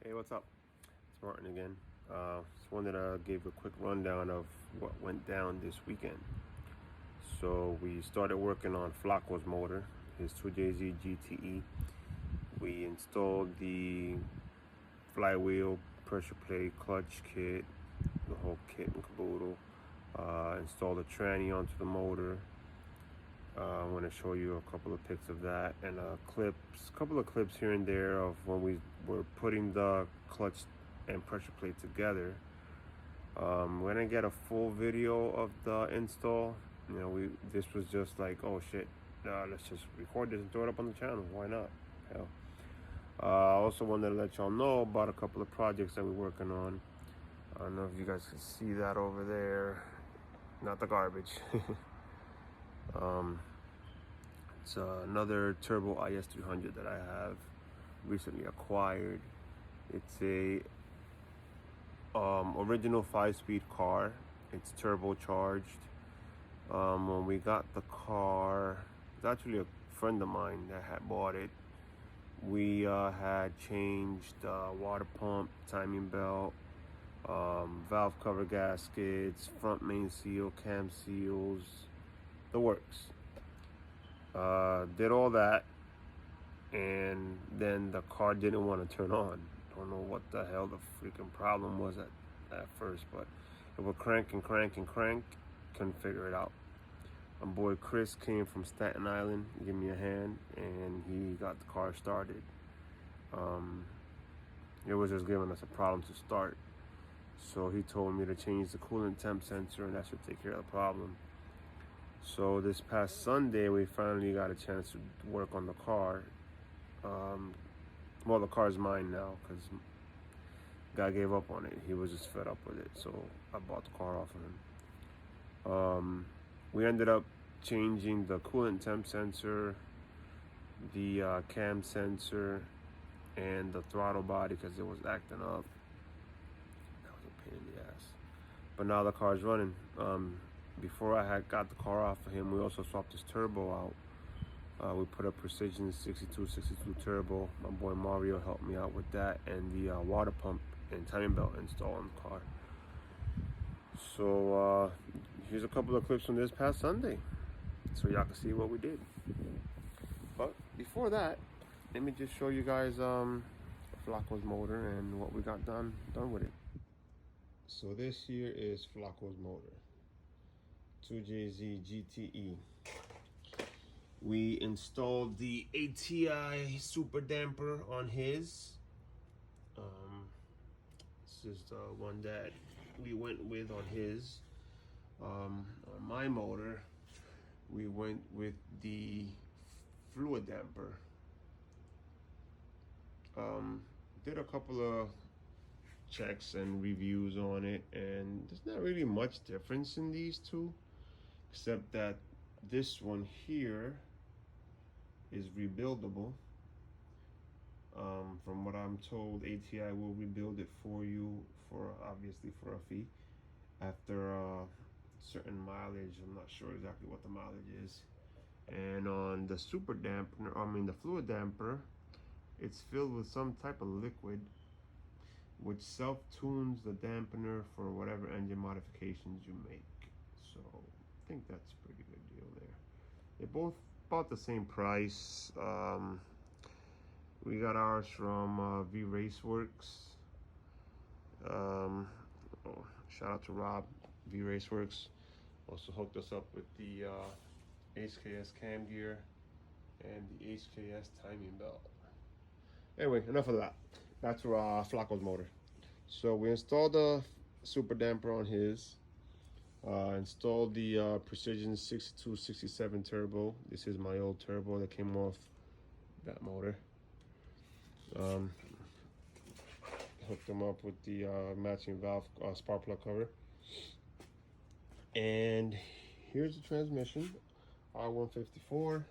Hey, what's up? It's Martin again. Just wanted to give a quick rundown of what went down this weekend. So we started working on Flaco's motor, his 2jz-gte. We installed the flywheel, pressure plate, clutch kit, the whole kit and caboodle. Installed a tranny onto the motor. I want to show you a couple of pics of that and a couple of clips here and there of when we were putting the clutch and pressure plate together. We're gonna get a full video of the install. This was just like, oh shit, let's just record this and throw it up on the channel. Why not? Hell. I also wanted to let y'all know about a couple of projects that we're working on. I don't know if you guys can see that over there. Not the garbage. It's another turbo IS300 that I have recently acquired. It's a original 5-speed car. It's turbocharged. When we got the car, it's actually a friend of mine that had bought it. We had changed water pump, timing belt, valve cover gaskets, front main seal, cam seals, the works. Did all that, and then the car didn't want to turn on. Don't know what the hell the freaking problem was at first, but it would crank and crank and crank. Couldn't figure it out. My boy Chris came from Staten Island, give me a hand, and he got the car started. It was just giving us a problem to start, so he told me to change the coolant temp sensor, and that should take care of the problem. So this past Sunday, we finally got a chance to work on the car. Well, the car's mine now because guy gave up on it. He was just fed up with it, so I bought the car off of him. We ended up changing the coolant temp sensor, the cam sensor, and the throttle body because it was acting up. That was a pain in the ass. But now the car's running. Before I had got the car off of him, we also swapped his turbo out. We put a Precision 62 turbo. My boy Mario helped me out with that, and the water pump and timing belt install on the car. So here's a couple of clips from this past Sunday, so y'all can see what we did. But before that, let me just show you guys Flaco's motor and what we got done with it. So this here is Flaco's motor. 2jz-gte. We installed the ATI super damper on his. This is the one that we went with on his. On my motor, we went with the fluid damper. Did a couple of checks and reviews on it, and there's not really much difference in these two, except that this one here is rebuildable. From what I'm told, ATI will rebuild it for you obviously for a fee after a certain mileage. I'm not sure exactly what the mileage is. And on the super damper, the fluid damper, it's filled with some type of liquid which self-tunes the dampener for whatever engine modifications you make. So I think that's a pretty good deal there. They're both about the same price. We got ours from V Raceworks. Shout out to Rob, V Raceworks. Also hooked us up with the HKS cam gear and the HKS timing belt. Anyway, enough of that. Back to Flaco's motor. So we installed the super damper on his. Installed the Precision 6267 turbo. This is my old turbo that came off that motor. Hooked them up with the matching valve spark plug cover. And here's the transmission, R154.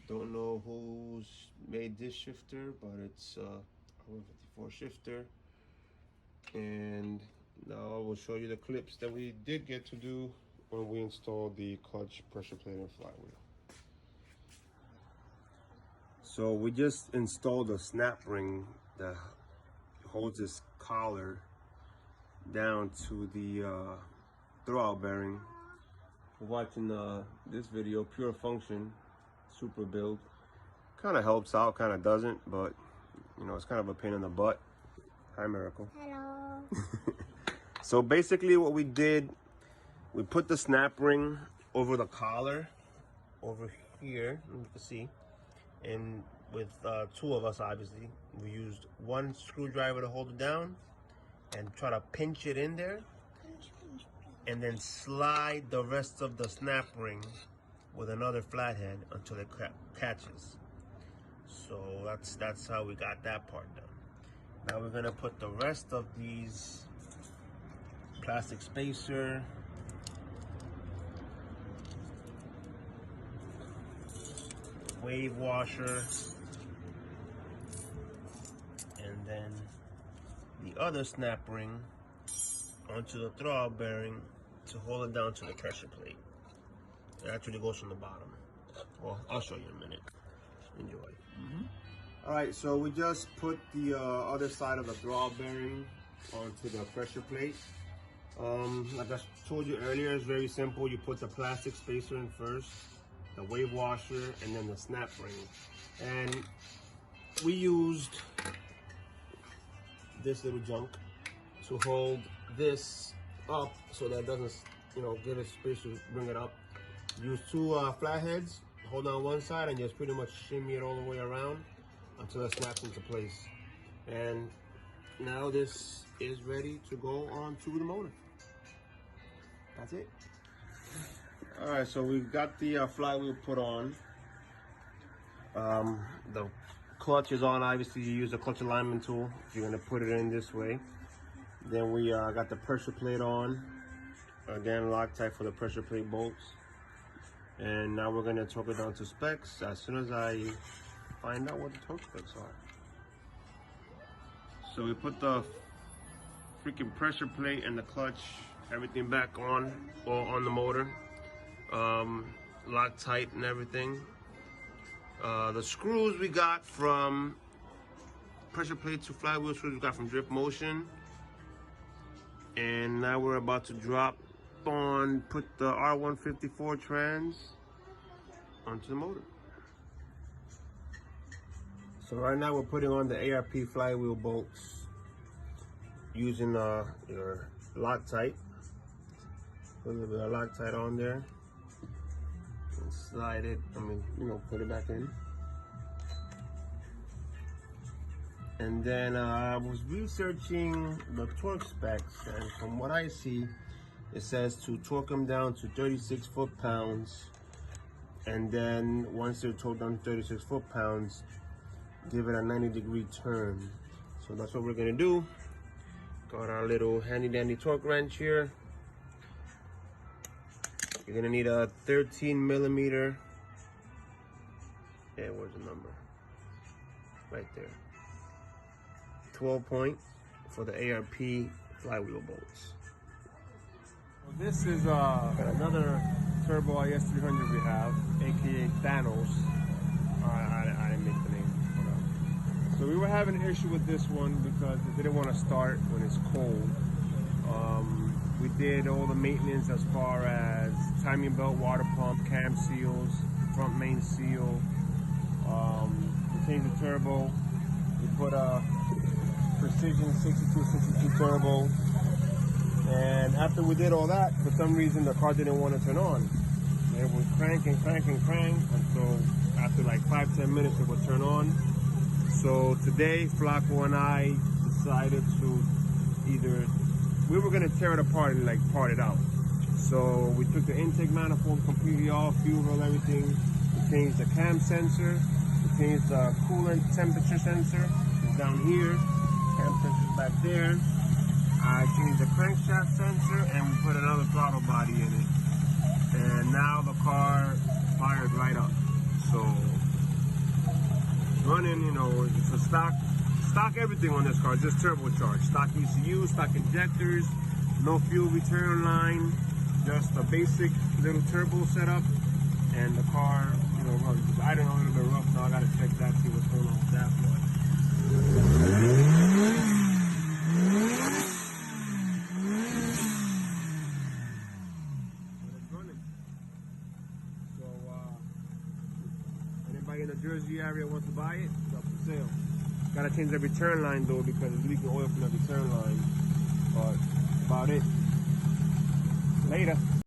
Don't know who's made this shifter, but it's a R154 shifter. And now I will show you the clips that we did get to do when we installed the clutch, pressure plate, and flywheel. So we just installed a snap ring that holds this collar down to the throwout bearing. We're watching this video, Pure Function Super Build. Kind of helps out, kind of doesn't, but you know, it's kind of a pain in the butt. Hi, Miracle. Hello. So basically what we did, we put the snap ring over the collar over here, you can see, and with two of us, obviously, we used one screwdriver to hold it down and try to pinch it in there, and then slide the rest of the snap ring with another flathead until it catches. So that's how we got that part done. Now we're gonna put the rest of these plastic spacer, wave washer, and then the other snap ring onto the throwout bearing to hold it down to the pressure plate. It actually goes from the bottom. Well, I'll show you in a minute. Enjoy. All right, so we just put the other side of the throwout bearing onto the pressure plate. Like I told you earlier, it's very simple. You put the plastic spacer in first, the wave washer, and then the snap ring. And we used this little junk to hold this up so that it doesn't, you know, give it space to bring it up. Use two flatheads, hold on one side, and just pretty much shimmy it all the way around until it snaps into place. And now this is ready to go onto the motor. That's it. All right, so we got the flywheel put on. The clutch is on. Obviously, you use the clutch alignment tool if you're gonna put it in this way. Then we got the pressure plate on. Again, Loctite for the pressure plate bolts. And now we're gonna torque it down to specs as soon as I find out what the torque specs are. So we put the freaking pressure plate and the clutch, everything back on, all on the motor. Loctite and everything. The screws we got from pressure plate to flywheel screws we got from Drift Motion. And now we're about to put the R154 trans onto the motor. So right now we're putting on the ARP flywheel bolts using your Loctite. Put a little bit of Loctite on there and slide it, put it back in. And then I was researching the torque specs, and from what I see, it says to torque them down to 36 foot-pounds, and then once they're torqued down to 36 foot-pounds, give it a 90-degree turn. So that's what we're gonna do. Got our little handy-dandy torque wrench here. You're gonna need a 13mm. Yeah, where's the number? Right there. 12-point for the ARP flywheel bolts. Well, this is another turbo IS300 we have, aka Thanos. I didn't make the name. So we were having an issue with this one because it didn't want to start when it's cold. We did all the maintenance as far as timing belt, water pump, cam seals, front main seal. We changed the turbo. We put a Precision 6262 turbo. And after we did all that, for some reason the car didn't want to turn on. It would crank and crank and crank until after like 5-10 minutes it would turn on. So today, Flaco and I decided to we were gonna tear it apart and like part it out. So we took the intake manifold completely off, fuel roll, everything. We changed the cam sensor. We changed the coolant temperature sensor. It's down here. Cam sensor's back there. I changed the crankshaft sensor and we put another throttle body in it. And now the car fired right up. So running, it's a stock everything on this car, just turbocharged. Stock ECU, stock injectors, no fuel return line, just a basic little turbo setup, and the car, runs. I don't know, a little bit rough, so I gotta check that, see what's going on with that one. anybody in the Jersey area wants to buy it, it's up for sale. Gotta change the return line though because it's leaking oil from the return line. But about it. Later.